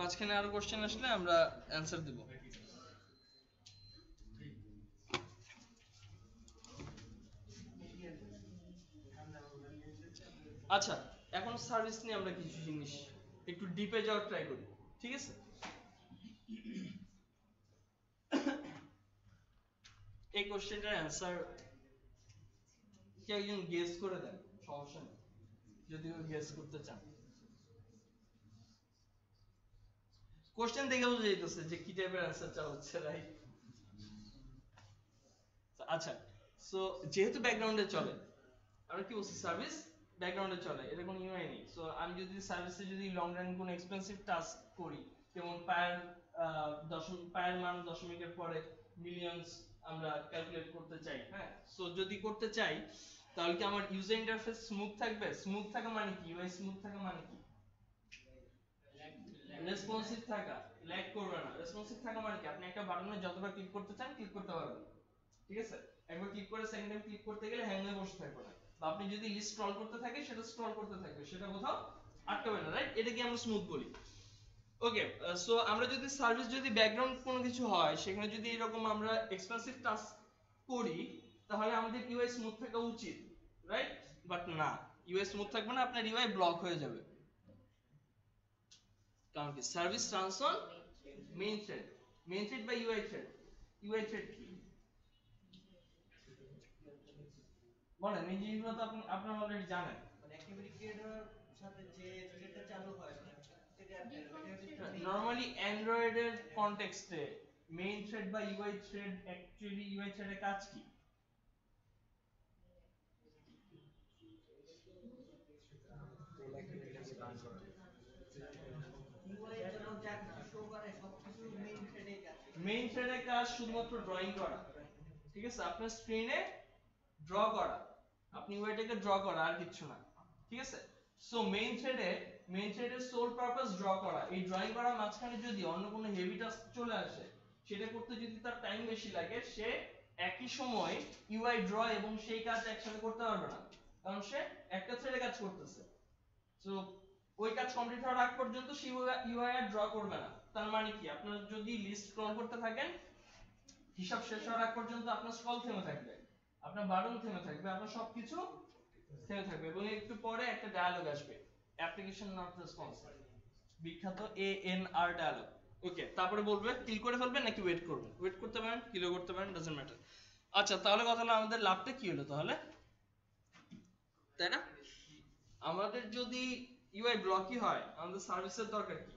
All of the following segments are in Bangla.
মাঝখানে আরো কোশ্চেন আসলে আমরা অ্যানসার দেব। আচ্ছা, এখন সার্ভিস নিয়ে আমরা কিছু জিনিস একটু ডিপে যাওয়ার ট্রাই করি, ঠিক আছে? এই কোশ্চেনটার অ্যানসার কেউ একজন গেস করে দেন, সমস্যা নেই যদি কেউ গেস করতে চান। কোশ্চেন দেখে বোঝা যাইতেছে যে কি টাইপের অ্যানসার চাওয়া হচ্ছে, রাইট? আচ্ছা, সো যেহেতু ব্যাকগ্রাউন্ডে চলে, আমরা কি বলছি সার্ভিস ব্যাকগ্রাউন্ডে চলে, এটা কোনো ইউআই নেই। সো আমি যদি সার্ভিসে যদি লং রান কোনো এক্সপেন্সিভ টাস্ক করি, যেমন পায়ের মান দশমিকের পরে মিলিয়নস আমরা ক্যালকুলেট করতে চাই, হ্যাঁ, সো যদি করতে চাই তাহলে কি আমার ইউজার ইন্টারফেস স্মুথ থাকবে? স্মুথ থাকা মানে কি? ইউআই স্মুথ থাকা মানে কি? রেসপন্সিভ থাকা, ল্যাগ করবে না। রেসপন্সিভ থাকা মানে কি? আপনি একটা বাটনে যতবার ক্লিক করতে চান ক্লিক করতে পারবেন, ঠিক আছে? একবার ক্লিক করে সেকেন্ড টাইম ক্লিক করতে গেলে হ্যাং হয়ে বসে থাকবে না, বা আপনি যদি লিস্ট স্ক্রল করতে থাকে সেটা স্ক্রল করতে থাকবে, সেটা কোথাও আটকাবে না, রাইট? এটাকে আমরা স্মুথ বলি। ওকে, সো আমরা যদি সার্ভিস যদি ব্যাকগ্রাউন্ড কোনো কিছু হয়, সেখানে যদি এরকম আমরা এক্সপেন্সিভ টাস্ক করি, তাহলে আমাদের ইউআই স্মুথ থাকা উচিত, রাইট? বাট না, ইউআই স্মুথ থাকবে না, আপনার ইউআই ব্লক হয়ে যাবে। কারণ কি? Service runs on main thread বা ইউআই থ্রেড। ইউআই থ্রেড কি বলেন? এই জিনিসগুলো তো আপনারা অলরেডি জানেন। মানে অ্যাক্টিভিটি ক্রিয়েটর সাথে যে থ্রেডটা চালু হয় নরমালি অ্যান্ড্রয়েড এর কনটেক্সটে মেইন থ্রেড বা ইউআই থ্রেড, অ্যাকচুয়ালি ইউআই থ্রেডের কাজ কি? মেইন থ্রেডের কাজ শুধুমাত্র ড্রয়িং করা, ঠিক আছে? আপনার স্ক্রিনে ড্র করা, আপনি ইউআইটাকে ড্র করা, আর কিছু না, ঠিক আছে? সো মেইন থ্রেডের সোল পারপাস ড্র করা। এই ড্রয়িং করার মাঝখানে যদি অন্য কোনো হেভি টাস্ক চলে আসে, সেটা করতে যদি তার টাইম বেশি লাগে, সে একই সময় ইউআই ড্র এবং সেই কাজ একসাথে করতে পারবে না, কারণ সে একটা থ্রেডে কাজ করতেছে। সো ওই কাজ কমপ্লিট হওয়ার আগ পর্যন্ত সে ইউআই আর ড্র করবে না। তার মানে কি? আপনারা যদি লিস্ট স্ক্রল করতে থাকেন, হিসাব শেষ হওয়ার আগ পর্যন্ত আপনার স্ক্রল থেমে থাকবে, আপনার বাটন থেমে থাকবে, আপনার সবকিছু থেমে থাকবে, এবং একটু পরে একটা ডায়ালগ আসবে, অ্যাপ্লিকেশন নট রেসপন্সিভ, বিখ্যাত ANR ডায়ালগ। ওকে, তারপরে বলবে কিল করে ফেলবেন নাকি ওয়েট করবেন। ওয়েট করতে পারেন, কিলও করতে পারেন, ডাজন্ট ম্যাটার। আচ্ছা, তাহলে কথা হলো আমাদের লাভটা কি হলো তাহলে, তাই না? আমাদের যদি ইউআই ব্লকই হয়, আমাদের সার্ভিসের দরকার কি?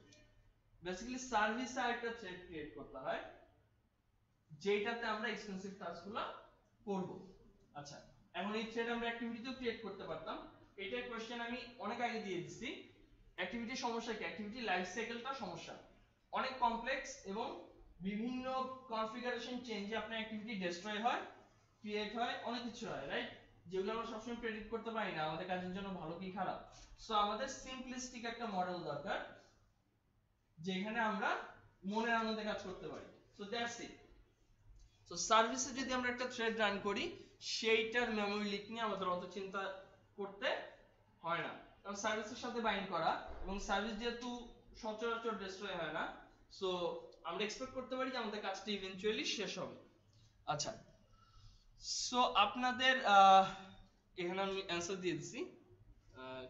বেসিক্যালি সার্ভিসে একটা থ্রেড ক্রিয়েট করতে হয় যেটাতে আমরা এক্সপেন্সিভ টাস্কগুলো করব। আচ্ছা, এখন এই থ্রেড আমরা অ্যাক্টিভিটিতেও ক্রিয়েট করতে পারতাম। এটার কোশ্চেন আমি অনেক আগে দিয়ে দিছি। অ্যাক্টিভিটির সমস্যা কি? অ্যাক্টিভিটি লাইফ সাইকেলটা সমস্যা, অনেক কমপ্লেক্স, এবং বিভিন্ন কনফিগারেশন চেঞ্জে আপনার অ্যাক্টিভিটি ডেস্ট্রয় হয়, ক্রিয়েট হয়, অনেক কিছু হয়, রাইট? যেগুলো আমরা সবসময় প্রেডিক্ট করতে পারি না আমাদের কাজের জন্য ভালো কি খারাপ। সো আমাদের সিম্পলিস্টিক একটা মডেল দরকার, যেখানে আমরা মনের আনন্দে কাজ করতে পারি। So that's it. সো সার্ভিসে যদি আমরা একটা থ্রেড রান করি, সেইটার মেমরি লিক নিয়ে আমাদের অত চিন্তা করতে হয় না, কারণ সার্ভিসের সাথে বাইন্ড করা, এবং সার্ভিস যেহেতু সচরাচর ডেস্ট্রয় হয় না, সো আমরা এক্সপেক্ট করতে পারি যে আমাদের কাজটা ইভেন্চুয়ালি শেষ হবে। আচ্ছা, সো আপনাদের এখানে আমি অ্যানসার দিয়ে দিছি,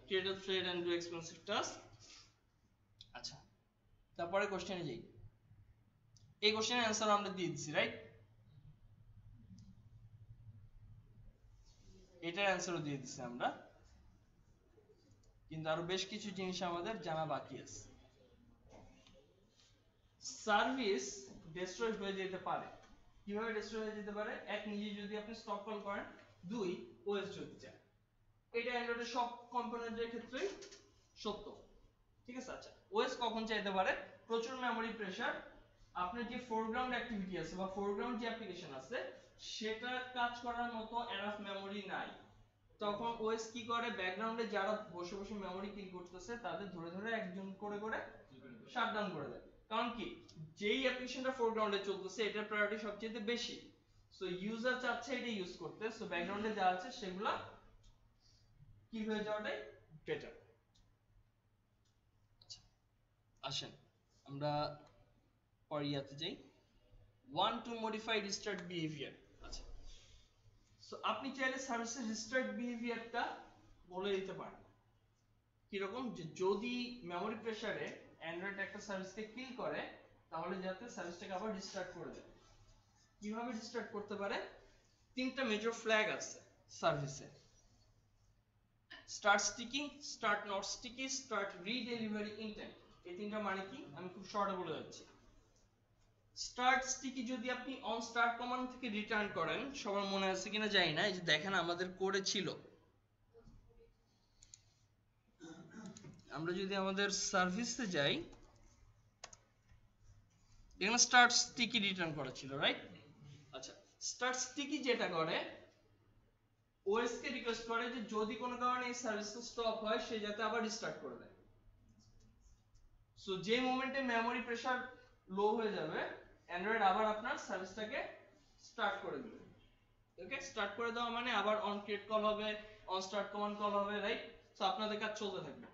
create a thread and do expensive task. আচ্ছা, তারপরে কোশ্চেনে যাই। এই কোশ্চেনের অ্যানসার আমরা দিয়ে দিছি, রাইট? এটার অ্যানসারও দিয়ে দিছি আমরা, কিন্তু আরো বেশ কিছু জিনিস আমাদের জানা বাকি আছে। সার্ভিস ডেস্ট্রয় হয়ে যেতে পারে। কিভাবে ডেস্ট্রয় হয়ে যেতে পারে? এক, নিজে যদি আপনি স্টপ কল করেন। দুই, ওএস যদি চায়। এটা অ্যান্ড্রয়েডের সব কম্পোনেন্টের ক্ষেত্রেই সত্য, ঠিক আছে? আচ্ছা, ওএস কখন চাইতে পারে? প্রচুর মেমরি প্রেসার, আপনার যে ফোরগ্রাউন্ড অ্যাক্টিভিটি আছে বা ফোরগ্রাউন্ড যে অ্যাপ্লিকেশন আছে, সেটা কাজ করার মতো এনাফ মেমরি নাই। তখন ওএস কি করে? ব্যাকগ্রাউন্ডে যারা বসে বসে মেমরি কিল করতেছে, তাদের ধরে ধরে একজন করে করে শাটডাউন করে দেয়। কারণ কি? যেই অ্যাপ্লিকেশনটা ফোরগ্রাউন্ডে চলতেছে, এটার প্রায়োরিটি সবচেয়ে বেশি, সো ইউজার চাচ্ছে এটা ইউজ করতে, সো ব্যাকগ্রাউন্ডে যা আছে সেগুলা কি হয়ে যাওয়াটাই বেটার। আচ্ছা, আসেন আমরা পরিয়াতে যাই। One two modify restart behaviour. আচ্ছা, সো আপনি চাইলে সার্ভিসের রিস্টার্ট বিহেভিয়ারটা বলে দিতে পারেন কিরকম, যে যদি মেমোরি প্রেসারে অ্যান্ড্রয়েড একটা সার্ভিসকে কিল করে তাহলে যাতে সার্ভিসটাকে আবার রিস্টার্ট করে দেয়। কিভাবে রিস্টার্ট করতে পারে? তিনটা মেজর ফ্ল্যাগ আছে সার্ভিসে: start sticky, start not sticky, start redelivery intent. এই তিনটা মানে কি আমি খুব শর্টে বলে যাচ্ছি। স্টার্ট স্টিকি যদি আপনি অন স্টার্ট কমান্ড থেকে রিটার্ন করেন, সবার মনে আছে কিনা জানি না, এই যে দেখেন আমাদের কোডে ছিল, আমরা যদি আমাদের সার্ভিসে যাই এখানে স্টার্ট স্টিকি রিটার্ন করা ছিল, রাইট? আচ্ছা, স্টার্ট স্টিকি যেটা করে, ওএস কে রিকোয়েস্ট করে যে যদি কোনো কারণে এই সার্ভিসটা স্টপ হয় সে যাতে আবার রিস্টার্ট করে দেয়। সো যে মোমেন্টে মেমোরি প্রেসার লো হয়ে যাবে অ্যান্ড্রয়েড আবার আপনার সার্ভিসটাকে স্টার্ট করে দিবে। ওকে, স্টার্ট করে দেওয়া মানে আবার অন ক্রিয়েট কল হবে, অন স্টার্ট কমান্ড কল হবে, রাইট? সো আপনাদের কাজ চলতে থাকবে।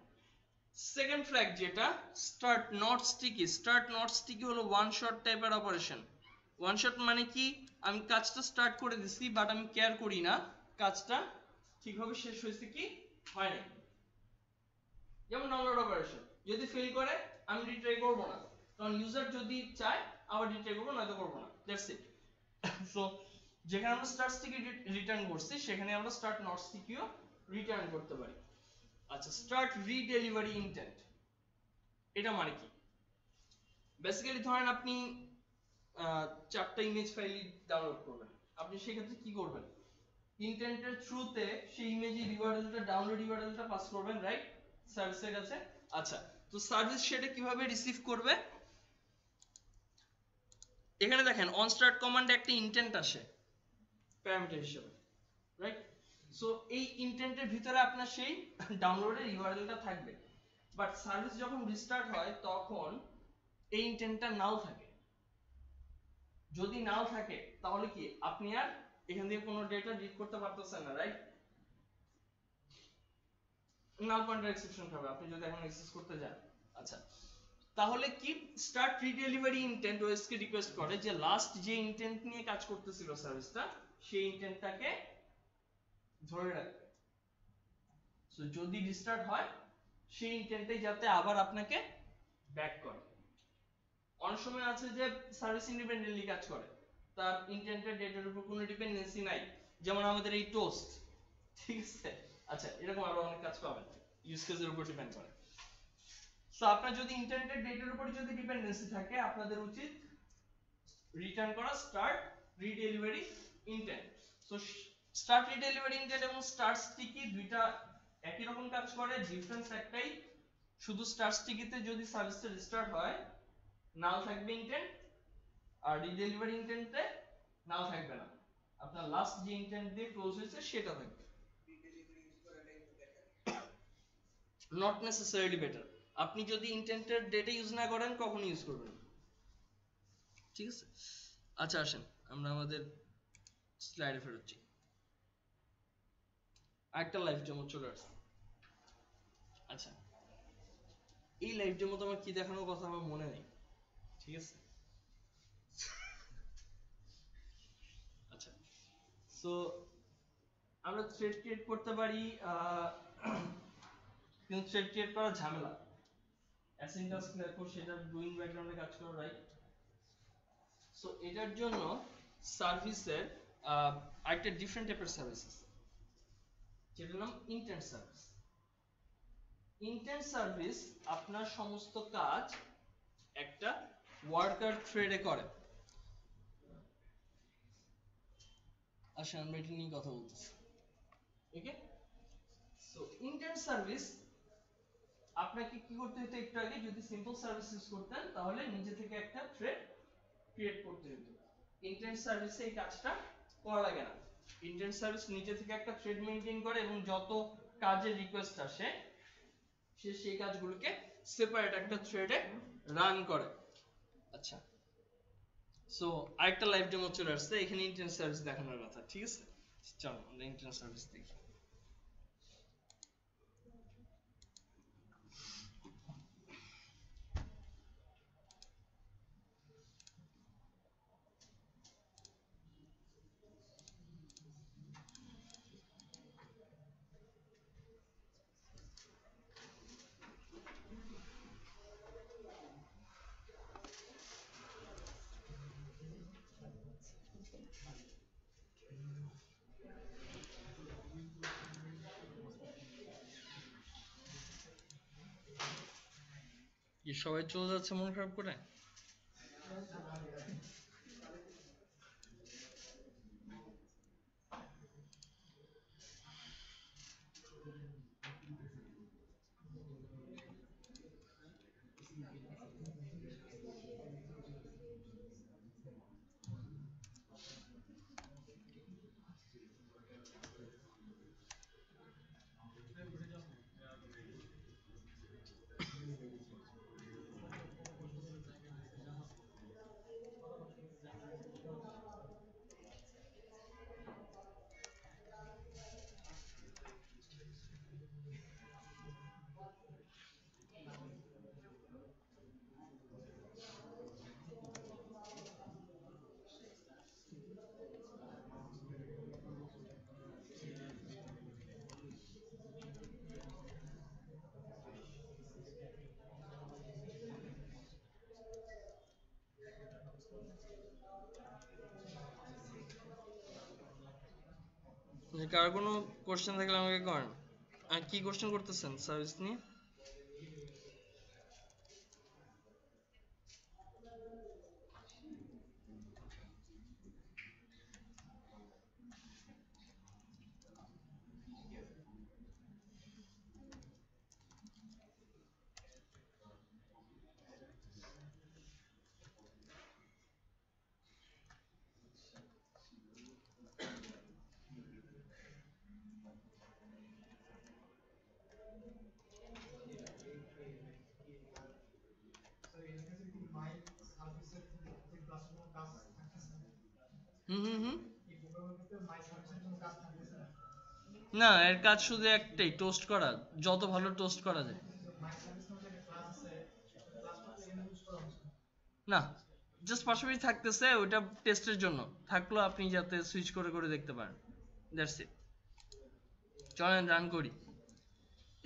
সেকেন্ড ফ্ল্যাগ যেটা start not sticky, start not sticky হলো ওয়ান শট টাইপের অপারেশন। ওয়ান শট মানে কি, আমি কাজটা স্টার্ট করে দিছি বাট আমি কেয়ার করি না কাজটা ঠিকভাবে শেষ হয়েছে কি হয়নি। যেমন ডাউনলোড অপারেশন যদি ফেল করে আমি রিট্রাই করব না, কারণ ইউজার যদি চায় আবার রিট্রাই করব, নয়তো করব না, দ্যাটস ইট। সো যেখানে আমরা স্টার্ট স্টিকি রিটার্ন করছি সেখানে আমরা স্টার্ট নট স্টিকিও রিটার্ন করতে পারি। আচ্ছা, স্টার্ট রিডেলিভারি ইন্টেন্ট এটা মানে কি? বেসিক্যালি ধরেন আপনি চারটা ইমেজ ফাইল ডাউনলোড করবেন, আপনি সেক্ষেত্রে কি করবেন? ইন্টেন্টের থ্রুতে সেই ইমেজের ইউআরএলটা, ডাউনলোড ইউআরএলটা পাস করবেন, রাইট, সার্ভিসের কাছে। আচ্ছা, তো সার্ভিস সেটা কিভাবে রিসিভ করবে? এখানে দেখেন অন স্টার্ট কমান্ডে একটা ইন্টেন্ট আসে প্যারামিটার হিসেবে, রাইট? সো এই ইন্টেন্টের ভিতরে আপনার সেই ডাউনলোডের ইউআরএলটা থাকবে, বাট সার্ভিস যখন রিস্টার্ট হয় তখন এই ইন্টেন্টটা নাও থাকে। যদি নাও থাকে তাহলে কি আপনি আর এখান থেকে কোনো ডেটা রিড করতে পারতেছেন না, রাইট? নাল পয়েন্টার এক্সেপশন হবে আপনি যদি এখন অ্যাক্সেস করতে যান। আচ্ছা, তাহলে কি স্টার্ট রিডেলিভারি ইন্টেন্ট ওএস কে রিকোয়েস্ট করে যে লাস্ট যে ইন্টেন্ট নিয়ে কাজ করতেছিল সার্ভিসটা সেই ইন্টেন্টটাকে ধরে রাখবে। সো যদি রিস্টার্ট হয় সেই ইন্টেন্টটাই যাতে আবার আপনাকে ব্যাক করে। অনেক সময় আছে যে সার্ভিস ইন্ডিপেন্ডেন্টলি কাজ করে, তার ইন্টেন্টের ডেটার উপর কোনো ডিপেন্ডেন্সি নাই, যেমন আমাদের এই টোস্ট, ঠিক আছে? আচ্ছা, এরকম আরো অনেক কাজ পাবেন, ইউজ কেসের উপর ডিপেন্ড করে। সো আপনার যদি ইন্টেন্টেড ডেটার উপর যদি ডিপেন্ডেন্সি থাকে আপনাদের উচিত রিটার্ন করা start redelivery intent. So start redelivery intent এবং স্টার্ট স্টিকি দুইটা একই রকম কাজ করে, ডিফারেন্স একটাই, শুধু স্টার্ট স্টিকিতে যদি সার্ভিসটা রিস্টার্ট হয় নাও থাকবে ইন্টেন্ট, আর রিডেলিভারি ইন্টেন্টে নাও থাকবে না, আপনার লাস্ট যে ইন্টেন্ট দিয়ে ক্লোজ হয়েছে সেটা থাকবে। নট নেসেসারিলি বেটার, আপনি যদি ইন্টেন্টের ডেটা ইউজ না করেন কখনো ইউজ করবেন না, ঠিক আছে? আচ্ছা, আসেন আমরা আমাদের স্লাইডে ফেরত যাই। আরেকটা লাইভ ডেমো চলে আসছে। আচ্ছা, এই লাইভ ডেমো তো আমার কি দেখানোর কথা আমার মনে নেই, ঠিক আছে? আচ্ছা, সো আমরা থ্রেড ক্রিয়েট করতে পারি, কিন্তু থ্রেড ক্রিয়েট করা ঝামেলা, অ্যাসিনটাস দেখো সেটা ডুইং ব্যাকগ্রাউন্ডে কাজ করে, রাইট? সো এটার জন্য সার্ভিসের আরেকটা ডিফারেন্ট টাইপের সার্ভিস আছে যেটার নাম ইন্টেন্ট সার্ভিস। ইন্টেন্ট সার্ভিস আপনার সমস্ত কাজ একটা ওয়ার্কার থ্রেডে করে। আসলে আমরা এটা নিয়ে কথা বলতেছি, ওকে? সো ইন্টেন্ট সার্ভিস আপনাকে কি করতে হতো, একটু আগে যদি সিম্পল সার্ভিস ইউজ করতেন তাহলে নিজে থেকে একটা থ্রেড ক্রিয়েট করতে হতো। ইন্টেন্ট সার্ভিসে এই কাজটা করা লাগে না, ইন্টেন্ট সার্ভিস নিজে থেকে একটা থ্রেড মেইনটেইন করে এবং যত কাজের রিকোয়েস্ট আসে সে সেই কাজগুলোকে সেপারেট একটা থ্রেডে রান করে। আচ্ছা, সো আরেকটা লাইভ ডেমো চলে আসছে, এখানে ইন্টেন্ট সার্ভিস দেখানোর কথা, ঠিক আছে? চলো আমরা ইন্টেন্ট সার্ভিস দেখি। কি সবাই চলে যাচ্ছে মন খারাপ করে? কার কোনো কোশ্চেন থাকলে আমাকে করেন। আর কি কোশ্চেন করতেছেন সার্ভিস নিয়ে? হুম হুম হুম। না, এর কাজ শুধু একটাই, টোস্ট করা, যত ভালো টোস্ট করা যায়। না, জাস্ট পাশাপাশি থাকতেছে, ওইটা টেস্টের জন্য থাকলো, আপনি যাতে সুইচ করে করে দেখতে পারেন, দ্যাটস ইট। চলেন রান করি।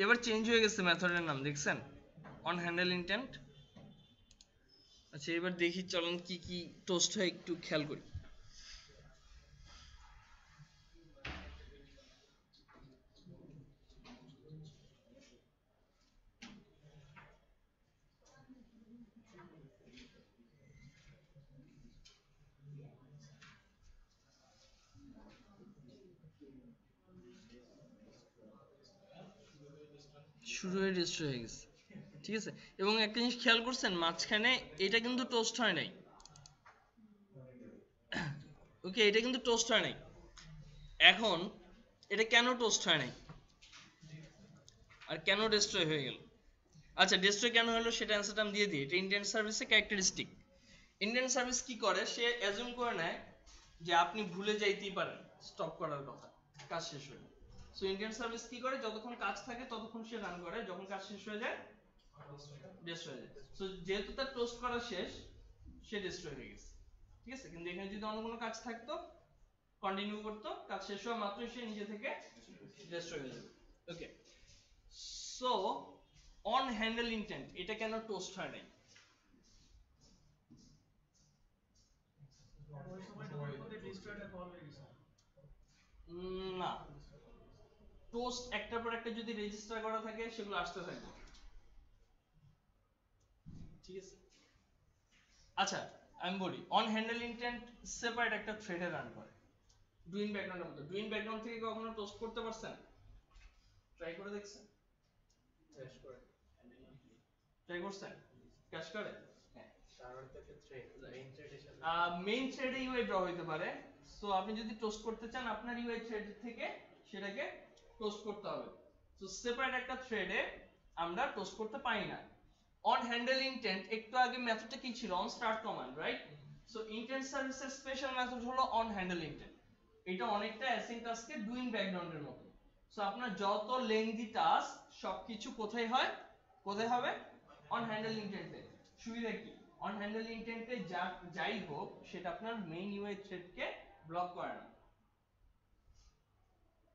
এবার চেঞ্জ হয়ে গেছে মেথডের নাম, দেখছেন? On handle intent. আচ্ছা এবার দেখি, চলেন কি কি টোস্ট হয় একটু খেয়াল করি। শুরু হয়ে রেজিস্টার হয়ে গেছে, ঠিক আছে। এবং একটা জিনিস খেয়াল করছেন, মাঝখানে এটা কিন্তু টোস্ট হয় নাই। ওকে, এটা কিন্তু টোস্ট হয় নাই। এখন এটা কেন টোস্ট হয় নাই আর কেন ডিস্ট্রয় হয়ে গেল? আচ্ছা, ডিস্ট্রয় কেন হলো সেটা অ্যান্সারটা আমি দিয়ে দিই। এটা ইন্ডিয়ান সার্ভিসের ক্যারেক্টারিস্টিক। ইন্ডিয়ান সার্ভিস কি করে, সে অ্যাজুম করে নেয় যে আপনি ভুলে যাইতেই পারেন স্টপ করার কথা, কাজ শেষ হয়ে। সো ইন্ডিয়ান সার্ভিস কি করে, যতক্ষণ কাজ থাকে ততক্ষণ সে রান করে, যখন কাজ শেষ হয়ে যায় ডিস্ট্রয় হয়ে যায়। সো যেহেতু তার টোস্ট করা শেষ, সে ডিস্ট্রয় হয়ে গেছে, ঠিক আছে। কিন্তু এখানে যদি অন্য কোনো কাজ থাকতো, কন্টিনিউ করতো, কাজ শেষ হওয়া মাত্রই সে নিজে থেকে ডিস্ট্রয় হয়ে যাবে। ওকে, সো অন হ্যান্ডেল ইনটেন্ট এটা কেন টোস্ট হয় নাই? না, টোস্ট একটার পর একটা যদি রেজিস্টার করা থাকে সেগুলো আসতে থাকবে, ঠিক আছে। আচ্ছা আমি বলি, অন হ্যান্ডেল ইনটেন্ট সেপারেট একটা থ্রেডে রান করে ডুইং ব্যাকগ্রাউন্ডের মধ্যে। ডুইং ব্যাকগ্রাউন্ড থেকে কখনো টোস্ট করতে পারছেন? ট্রাই করে দেখছেন? ক্র্যাশ করে ট্রাই করছেন? ক্যাশ করে? হ্যাঁ, সার্ভার থেকে থ্রেড মেইন থ্রেডের সাথে মেইন থ্রেডে ইউআই ড্র হইতে পারে। সো আপনি যদি টোস্ট করতে চান, আপনার ইউআই থ্রেড থেকে সেটাকে টোস্ট করতে হবে। সো সেপারেট একটা থ্রেডে আমরা টোস্ট করতে পারি না। অন হ্যান্ডেল ইনটেন্ট, একটু আগে মেথডটা কি ছিল? On start command, right? So intent সার্ভিসের স্পেশাল মেথড হলো অন হ্যান্ডেল ইনটেন্ট। এটা অনেকটা অ্যাসিং টাস্কে ডুইং ব্যাকগ্রাউন্ডের মতো। সো আপনার যত লেংদি টাস্ক সবকিছু কোথায় হয়, কোথায় হবে? অন হ্যান্ডেল ইনটেন্টে। সুবিধা কি? অন হ্যান্ডেল ইনটেন্টে যাই হোক সেটা আপনার মেইন ইউআই থ্রেডকে ব্লক করে না,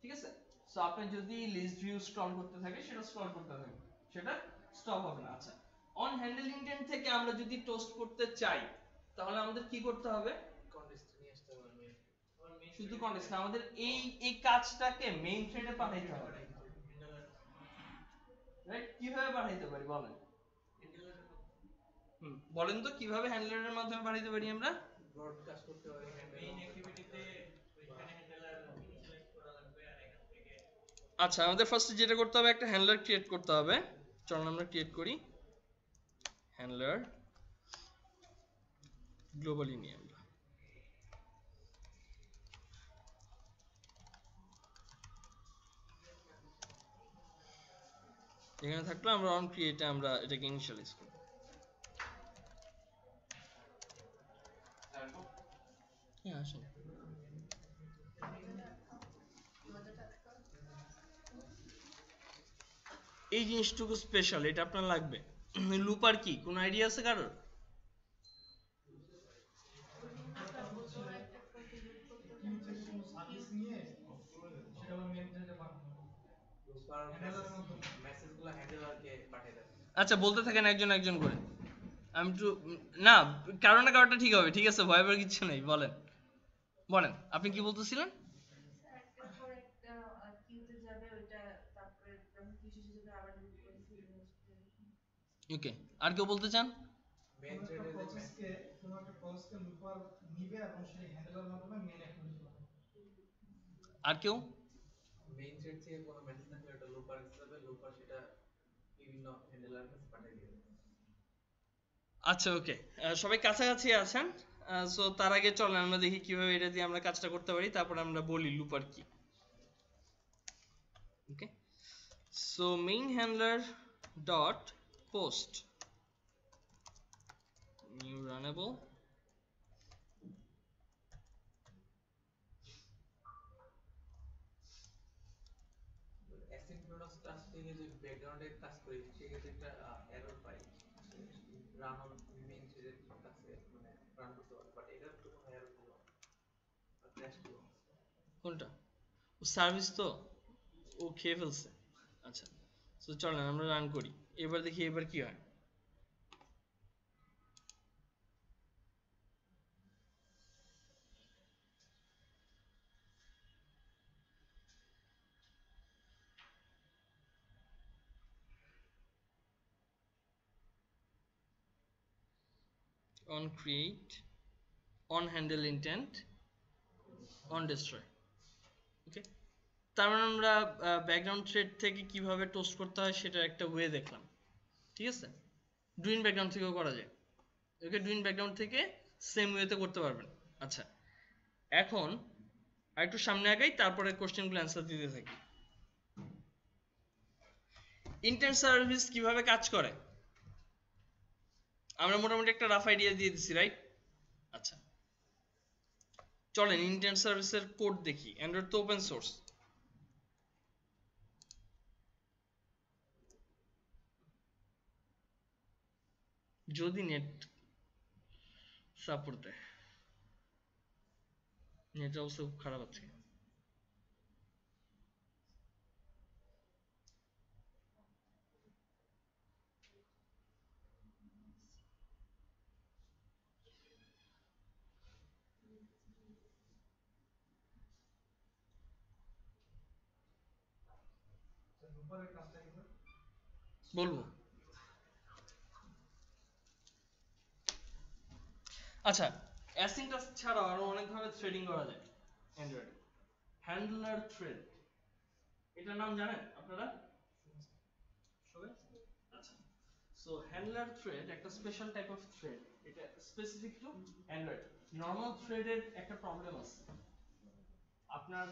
ঠিক আছে। সো আপনি যদি লিস্ট ভিউ স্ক্রল করতে থাকে, সেটা স্ক্রল করতে থাকবে, সেটা স্টপ হবে না। আচ্ছা, অন হ্যান্ডেল ইনটেন্ট থেকে আমরা যদি টোস্ট করতে চাই, তাহলে আমাদের কি করতে হবে? কনটেক্সট নিয়ে আসতে পারবে শুধু কনটেক্সট না, আমাদের এই কাজটাকে মেইন থ্রেডে পাঠাইতে হবে, রাইট? কিভাবে পাঠাইতে পারি বলেন? বলেন তো কিভাবে হ্যান্ডলারের মাধ্যমে পাঠাইতে পারি আমরা? ব্রডকাস্ট করতে হয় মেইন অ্যাক্টিভিটিতে ওইখানে হ্যান্ডেলার ইনিশিয়ালাইজ করা লাগবে আর এখান থেকে আচ্ছা, আমাদের ফার্স্টে যেটা করতে হবে, একটা হ্যান্ডলার ক্রিয়েট করতে হবে। চলুন আমরা ক্রিয়েট করি হ্যান্ডলার গ্লোবালি নিয়ে আমরা। এখানে থাকলো, আমরা অন ক্রিয়েটে আমরা এটাকে ইনিশিয়ালাইজ করব। হ্যাঁ আসুন। এই জিনিসটুকু স্পেশাল, এটা আপনার লাগবে। লুপার কি কোন আইডিয়া আছে কারোর? মেসেজগুলো হ্যান্ডেলারকে পাঠিয়ে দেয়। আচ্ছা, বলতে থাকেন একজন একজন করে। আমি একটু না, কারো না কারোটা ঠিক হবে, ঠিক আছে, ভয় পাওয়ার কিছু নেই। বলেন বলেন, আপনি কি বলতেছিলেন? একটার পর একটা কিউতে যাবে ওইটা, তারপরে যখন কিছু যাবে আবার ওকে, আর কেউ বলতে চান? মেইন থ্রেডের যে কোনো একটা প্রসেসকে লুপার নিবে এবং সেটা হ্যান্ডেলার মাধ্যমে মেইন অ্যাক্টিভিটি করবে। আর কেউ? মেইন থ্রেড থেকে কোনো মেসেজ থাকলে ওটা লুপার হিসেবে লুপার সেটা বিভিন্ন হ্যান্ডেলার কাছে পাঠিয়ে দিবে। আচ্ছা ওকে, সবাই কাছাকাছি আছেন। সো তার আগে চলেন আমরা দেখি কিভাবে এটা দিয়ে আমরা কাজটা করতে পারি, তারপর আমরা বলি লুপার কি। Okay, so main handler dot post new runnable. Asynchronous task থেকে যে ব্যাকগ্রাউন্ডে কাজ করি সেক্ষেত্রে একটা এরর পাই, রান অন মেইন থ্রেডের কাছে মানে রান করতে পারে, বাট এটার তো কোনো এরর দিল না, ক্র্যাশ দিল। কোনটা? ও সার্ভিস তো ও খেয়ে ফেলছে। আচ্ছা, সো চলেন আমরা রান করি, এবার দেখি এবার কি হয়। on create, on handle intent, on destroy। ওকে, তার মানে আমরা ব্যাকগ্রাউন্ড থ্রেড থেকে কিভাবে টোস্ট করতে হয় সেটা একটা ওয়ে দেখলাম, ঠিক আছে। ডুইন ব্যাকগ্রাউন্ড থেকেও করা যায়। ওকে, ডুইন ব্যাকগ্রাউন্ড থেকে সেম ওয়েতে করতে পারবেন। আচ্ছা, এখন আরেকটু সামনে আগাই, তারপরে কোশ্চেনগুলো অ্যান্সার দিতে থাকি। ইন্টেন্ট সার্ভিস কিভাবে কাজ করে আমরা মোটামুটি একটা রাফ আইডিয়া দিয়ে দিছি, রাইট? আচ্ছা, চলেন ইন্টেন্ট সার্ভিসের কোড দেখি। অ্যান্ড্রয়েড তো ওপেন সোর্স, যদি নেট সাপোর্ট দেয়। নেটের অবস্থা খুব খারাপ আছে। লুপারের কাজটা কি করে? বলবো। আচ্ছা, অ্যাসিনট্যাক্স ছাড়াও আরো অনেক ধরনের থ্রেডিং করা যায় অ্যান্ড্রয়েডে। হ্যান্ডলার থ্রেড, এটার নাম জানেন আপনারা সবাই? আচ্ছা, সো হ্যান্ডলার থ্রেড একটা স্পেশাল টাইপ অফ থ্রেড, এটা স্পেসিফিক টু অ্যান্ড্রয়েড। নরমাল থ্রেডের একটা প্রবলেম আছে, আপনার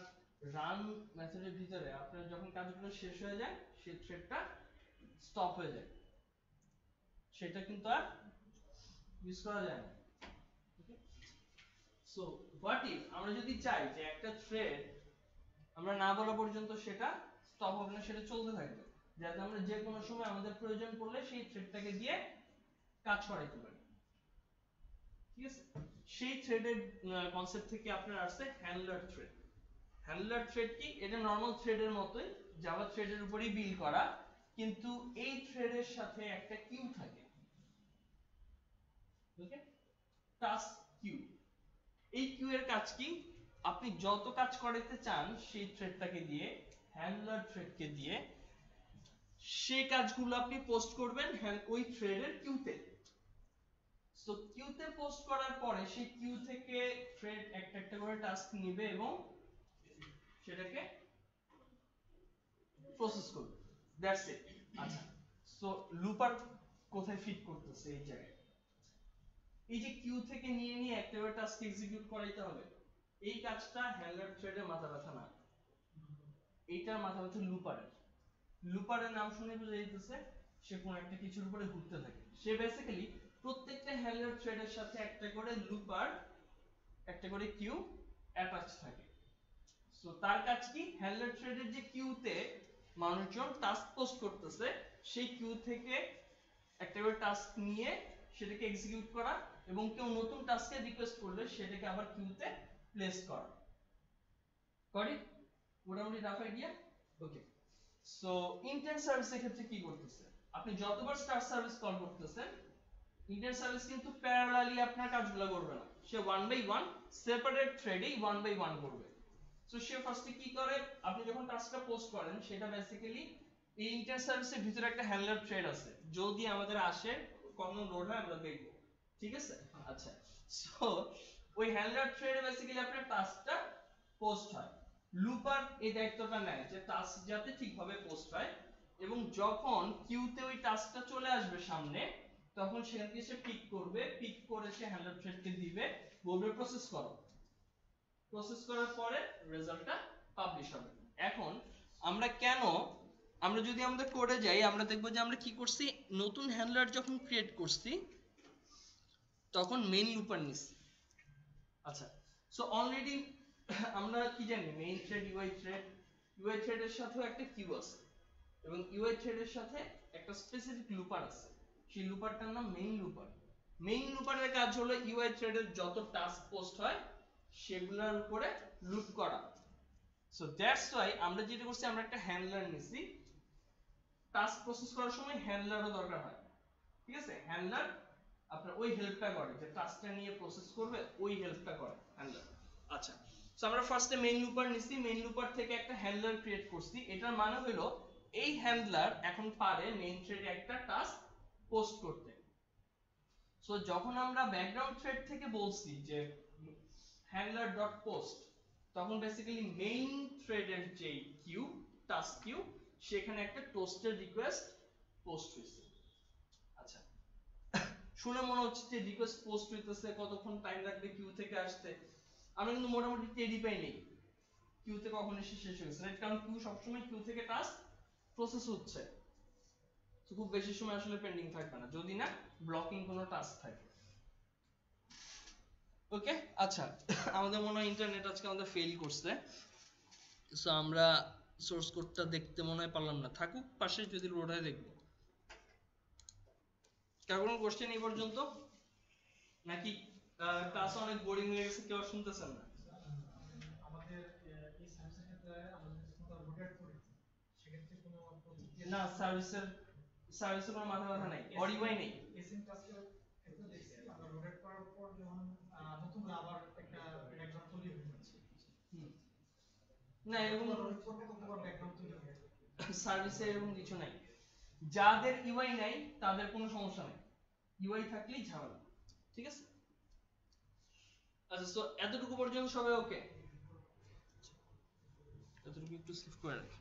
রান মেথডের ভিতরে আপনার যখন কাজগুলো শেষ হয়ে যায় সেই থ্রেডটা স্টপ হয়ে যায়, সেটা কিন্তু আর ইউজ করা যায় না। সো হোয়াট ইফ আমরা যদি চাই যে একটা থ্রেড আমরা না বলা পর্যন্ত সেটা স্টপ হবে না, সেটা চলতে থাকবে, যাতে আমরা যে কোনো সময় আমাদের প্রয়োজন পড়লে সেই থ্রেডটাকে দিয়ে কাজ করাইতে পারি, ঠিক আছে। সেই থ্রেডের কনসেপ্ট থেকে আপনার আসছে হ্যান্ডলার থ্রেড। হ্যান্ডলার থ্রেড কি? এটা নরমাল থ্রেডের মতোই, জাভা থ্রেডের উপরই বিল্ড করা, কিন্তু এই থ্রেডের সাথে একটা কিউ থাকে। ওকে, টাস্ক কিউ। এই কিউ এর কাজ কি? আপনি যত কাজ করাতে চান সেই থ্রেডটাকে দিয়ে, হ্যান্ডলার থ্রেডকে দিয়ে, সেই কাজগুলো আপনি পোস্ট করবেন ওই থ্রেডের কিউতে। সো কিউতে পোস্ট করার পরে সেই কিউ থেকে থ্রেড একটা একটা করে টাস্ক নেবে এবং সেটাকে প্রসেস করবে, দ্যাটস ইট। আচ্ছা, সো লুপার কোথায় ফিট করতেছে এই জায়গায়, এই যে কিউ থেকে নিয়ে নিয়ে একটা করে টাস্ক এক্সিকিউট করাইতে হবে, এই কাজটা হ্যান্ডলার থ্রেডের মাথা ব্যথা না, এইটার মাথা ব্যথা লুপারের। লুপারের নাম শুনে বুঝে যাইতেছে সে কোন একটা কিছুর উপরে ঘুরতে থাকে। সে বেসিক্যালি প্রত্যেকটা হ্যান্ডলার থ্রেডের সাথে একটা করে লুপার, একটা করে কিউ অ্যাটাচ থাকে। সো তার কাজ কি, হ্যান্ডলার থ্রেডের যে কিউতে মানুষজন টাস্ক পোস্ট করতেছে সেই কিউ থেকে একটা করে টাস্ক নিয়ে সেটাকে এক্সিকিউট করা এবং কেউ নতুন টাস্কের রিকোয়েস্ট করলে সেটাকে আবার কিউতে প্লেস করা। Got it? মোটামুটি rough idea? Okay. So intent সার্ভিসের ক্ষেত্রে কি করতেছে, আপনি যতবার স্টার্ট সার্ভিস কল করতেছেন ইন্টার সার্ভিস কিন্তু প্যারালালি আপনার কাজগুলো করবে না, সে ওয়ান বাই ওয়ান সেপারেট থ্রেডেই ওয়ান বাই ওয়ান করবে। সো সে ফার্স্টে কি করে, আপনি যখন টাস্কটা পোস্ট করেন সেটা বেসিক্যালি এই ইন্টার সার্ভিসের ভিতরে একটা হ্যান্ডলার থ্রেড আছে, যদি আমাদের আসে কখনো লোড হয় আমরা দেখব, ঠিক আছে? আচ্ছা, সো ওই হ্যান্ডলার থ্রেডে বেসিক্যালি আপনার টাস্কটা পোস্ট হয়। লুপার এই দায়িত্বটা নেয় যে টাস্ক যাতে ঠিকভাবে পোস্ট হয় এবং যখন কিউতে ওই টাস্কটা চলে আসবে সামনে তখন সেখান থেকে সে পিক করবে, পিক করে সে হ্যান্ডলার থ্রেডকে দিবে, বলবে প্রসেস করো, প্রসেস করার পরে রেজাল্টটা পাবলিশ হবে। এখন আমরা কেন, আমরা যদি আমাদের কোডে যাই আমরা দেখব যে আমরা কি করছি, নতুন হ্যান্ডলার যখন ক্রিয়েট করছি তখন মেইন লুপার নিছি। আচ্ছা, সো অলরেডি আমরা কি জানি, main thread, UI thread, UI থ্রেডের সাথেও একটা কিউ আছে এবং ইউআই থ্রেডের সাথে একটা স্পেসিফিক লুপার আছে, সেই লুপারটার নাম মেইন লুপার। মেইন লুপারের কাজ হলো ইউআই থ্রেডের যত টাস্ক পোস্ট হয় সেগুলোর উপরে লুপ করা। সো দ্যাটস ওয়াই আমরা যেটা করছি, আমরা একটা হ্যান্ডলার নিছি, টাস্ক প্রসেস করার সময় হ্যান্ডলারও দরকার হয়, ঠিক আছে? হ্যান্ডলার আপনার ওই হেল্পটা করে, যে টাস্কটা নিয়ে প্রসেস করবে ওই হেল্পটা করে হ্যান্ডলার। আচ্ছা, সো আমরা ফার্স্টে মেইন লুপার নিছি, মেইন লুপার থেকে একটা হ্যান্ডলার ক্রিয়েট করছি, এটার মানে হলো এই হ্যান্ডলার এখন পারে মেইন থ্রেডে একটা টাস্ক পোস্ট করতে। সো যখন আমরা ব্যাকগ্রাউন্ড থ্রেড থেকে বলছি যে হ্যান্ডলার ডট পোস্ট, তখন বেসিক্যালি মেইন থ্রেডের যে কিউ, টাস্ক কিউ, সেখানে একটা টোস্টের রিকোয়েস্ট পোস্ট হইছে। আচ্ছা, শুনে মনে হচ্ছে যে রিকোয়েস্ট পোস্ট হইতেছে, কতক্ষণ টাইম লাগবে কিউ থেকে আসতে, আমরা কিন্তু মোটামুটি টেরি পাই নেই কিউতে কখন এসে শেষ হয়েছে, রাইট? কারণ কিউ সবসময় কিউ থেকে টাস্ক প্রসেস হচ্ছে, তো খুব বেশি সময় আসলে পেন্ডিং থাকবে না যদি না ব্লকিং কোনো টাস্ক থাকে। ওকে, আচ্ছা, আমাদের মনে হয় ইন্টারনেট আজকে আমাদের ফেল করছে, সো আমরা সোর্স কোডটা দেখতে মনে হয় পারলাম না, থাকুক পাশে, যদি লোড হয় দেখব। কার কোনো কোশ্চেন এই পর্যন্ত, নাকি ক্লাস অনেক বোরিং হয়ে গেছে, কেউ আর শুনতেছেন না? আমাদের এই সার্ভিসের ক্ষেত্রে আমাদের কোথাও রোটেট করি সেক্ষেত্রে কোনো প্রতিক্রিয়া না, সার্ভিসের কোনো মাথা ব্যথা নাই, অডিওয়াই নেই। এসএম টাস্কের ক্ষেত্রে দেখছি আমরা রোটেট করার পর যখন নতুন করে আবার একটা ব্যাকগ্রাউন্ড তৈরি হয়ে যাচ্ছে, না, এরকম রোটেট করবো ততবার ব্যাকগ্রাউন্ড তৈরি হয়ে যাবে। সার্ভিসে এরকম কিছু নাই, যাদের ইউআই নাই তাদের কোনো সমস্যা নাই, ইউআই থাকলেই ঝামেলা, ঠিক আছে? আচ্ছা, সো এতটুকু পর্যন্ত সবাই ওকে? এতটুকু একটু সেভ করে রাখি।